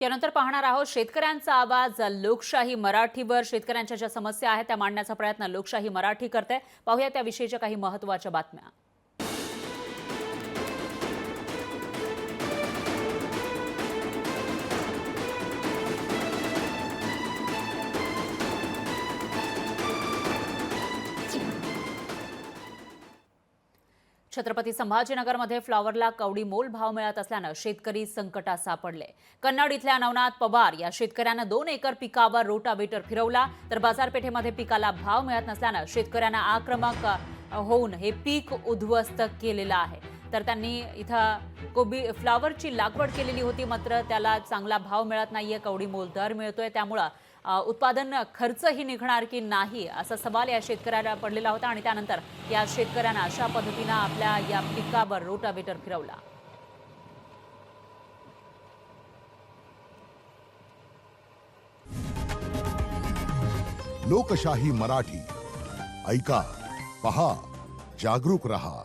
यानंतर पाहणार आहोत शेतकऱ्यांचा आवाज लोकशाही मराठीवर. शेतकऱ्यांच्या ज्या समस्या आहेत त्या मांडण्याचा प्रयत्न लोकशाही मराठी करते. पाहूया त्याविषयीच्या काही महत्त्वाच्या बातम्या. छत्रपती संभाजीनगरमध्ये फ्लॉवरला कवडी मोल भाव मिळत असल्यानं शेतकरी संकटात सापडले. कन्नड इथल्या नवनाथ पवार या शेतकऱ्यानं 2 एकर पिकावर रोटावेटर फिरवला, तर बाजारपेठेमध्ये पिकाला भाव मिळत नसल्यानं शेतकऱ्यांना आक्रमक होऊन हे पीक उद्ध्वस्त केलेलं आहे. तर त्यांनी इथं फ्लॉवरची लागवड केलेली होती, मात्र त्याला चांगला भाव मिळत नाहीये, कवडी मोल दर मिळतोय, त्यामुळे उत्पादन खर्चही निघणार की नाही असा सवाल या शेतकऱ्याला पडलेला होता. आणि त्यानंतर या शेतकऱ्यानं अशा पद्धतीने आपल्या या पिकावर रोटावेटर फिरवला. लोकशाही मराठी ऐका, पहा, जागरूक रहा.